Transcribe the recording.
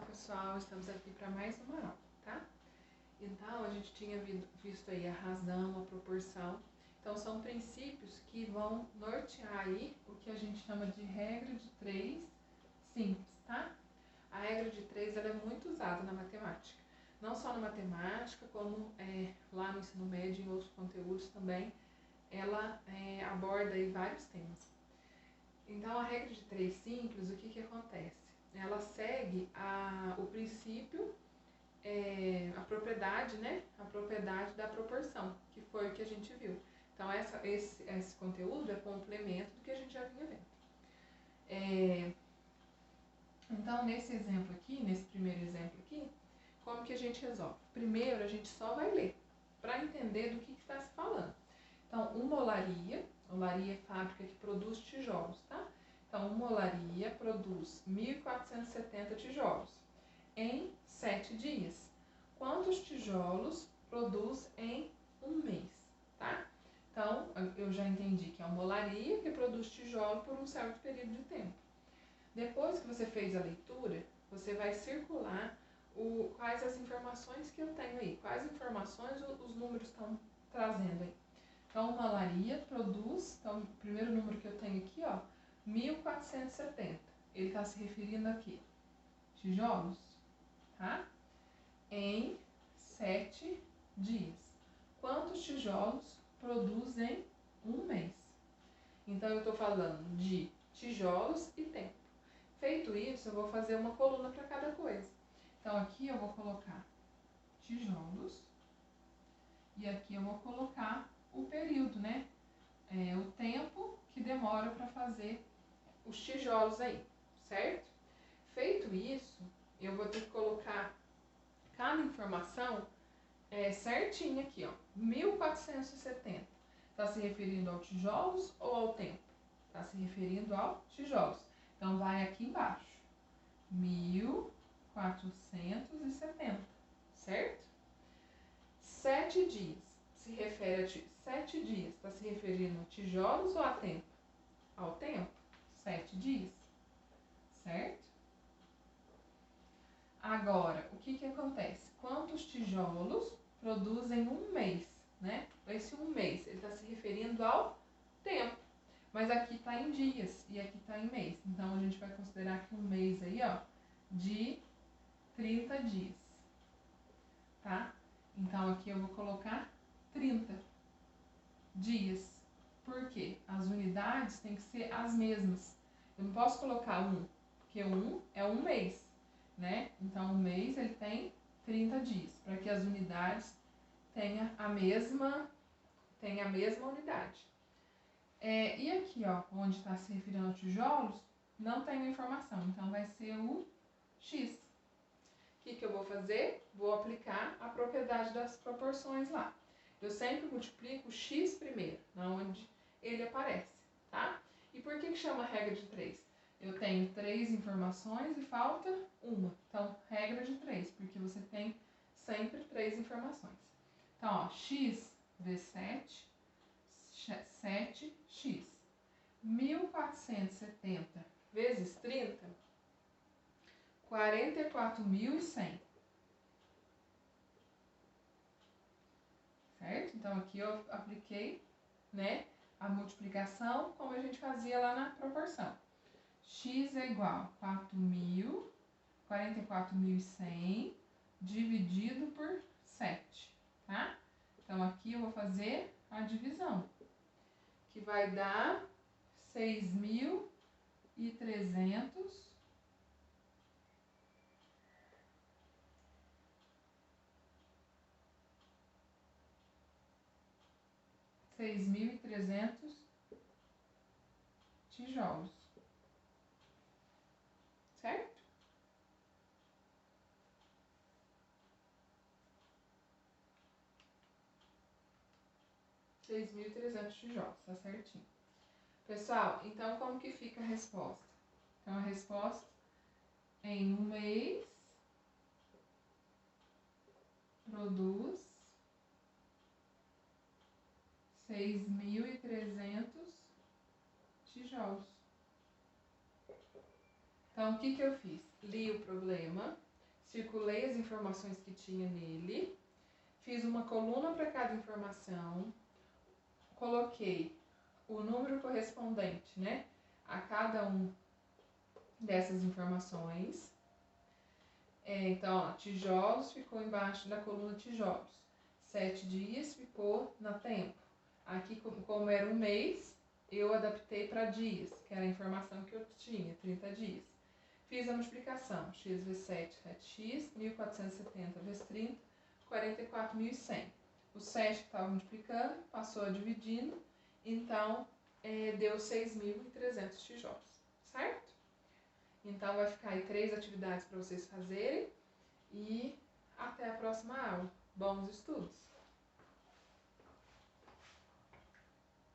pessoal, estamos aqui para mais uma aula, tá? Então, a gente tinha visto aí a razão, a proporção. Então, são princípios que vão nortear aí o que a gente chama de regra de 3 simples, tá? A regra de 3 ela é muito usada na matemática. Não só na matemática, como lá no ensino médio e em outros conteúdos também, ela aborda aí vários temas. Então, a regra de 3 simples, o que acontece? Ela segue o princípio, a propriedade, né? A propriedade da proporção, que foi o que a gente viu. Então, esse conteúdo é complemento do que a gente já vinha vendo. Então, nesse exemplo aqui, nesse primeiro exemplo aqui, como que a gente resolve? Primeiro, a gente só vai ler, para entender do que está se falando. Então, olaria é fábrica que produz tijolos, tá? Então, uma olaria produz 1.470 tijolos em 7 dias. Quantos tijolos produz em um mês, tá? Então, eu já entendi que é uma olaria que produz tijolo por um certo período de tempo. Depois que você fez a leitura, você vai circular quais as informações que eu tenho aí, quais informações os números estão trazendo aí. Então, uma olaria produz, então, o primeiro número que eu tenho aqui, ó, 1.470. Ele está se referindo aqui, tijolos, tá? Em 7 dias. Quantos tijolos produz em um mês? Então, eu estou falando de tijolos e tempo. Feito isso, eu vou fazer uma coluna para cada coisa. Então, aqui eu vou colocar tijolos e aqui eu vou colocar o período, né? O tempo que demora para fazer os tijolos aí, certo? Feito isso, eu vou ter que colocar cada informação certinha aqui, ó. 1.470. Está se referindo aos tijolos ou ao tempo? Está se referindo aos tijolos. Então, vai aqui embaixo. 1.470, certo? 7 dias. Se refere a 7 dias. Está se referindo a tijolos ou a tempo? Ao tempo. 7 dias. Certo? Agora, o que acontece? Quantos tijolos produzem um mês, né? Esse um mês, ele está se referindo ao tempo. Mas aqui está em dias e aqui está em mês. Então, a gente vai considerar que um mês aí, ó, de 30 dias. Tá? Então, aqui eu vou colocar 30 dias. Por quê? As unidades têm que ser as mesmas. Eu não posso colocar porque é um mês, né? Então, um mês ele tem 30 dias, para que as unidades tenham a mesma unidade. E aqui, ó, onde está se referindo a tijolos, não tem informação, então vai ser o X. O que eu vou fazer? Vou aplicar a propriedade das proporções lá. Eu sempre multiplico o X primeiro, onde ele aparece, tá? E por que chama regra de 3? Eu tenho 3 informações e falta uma. Então, regra de 3, porque você tem sempre 3 informações. Então, ó, X vezes 7x. 1.470 vezes 30, 44.100. Certo? Então, aqui eu apliquei, né, a multiplicação como a gente fazia lá na proporção. X é igual a 44.100 dividido por 7, tá? Então, aqui eu vou fazer a divisão, que vai dar 6.300 tijolos, certo? 6.300 tijolos, tá certinho. Pessoal, então como que fica a resposta? Então, a resposta em um mês produz 6.300 tijolos. Então, o que eu fiz? Li o problema, circulei as informações que tinha nele, fiz uma coluna para cada informação, coloquei o número correspondente, né, a cada um dessas informações. Então, ó, tijolos ficou embaixo da coluna tijolos. 7 dias ficou na tempo. Aqui, como era um mês, eu adaptei para dias, que era a informação que eu tinha, 30 dias. Fiz a multiplicação, x vezes 7, 7x, 1470 vezes 30, 44.100. O 7 que estava multiplicando, passou a dividindo, então deu 6.300 tijolos, certo? Então vai ficar aí 3 atividades para vocês fazerem e até a próxima aula. Bons estudos!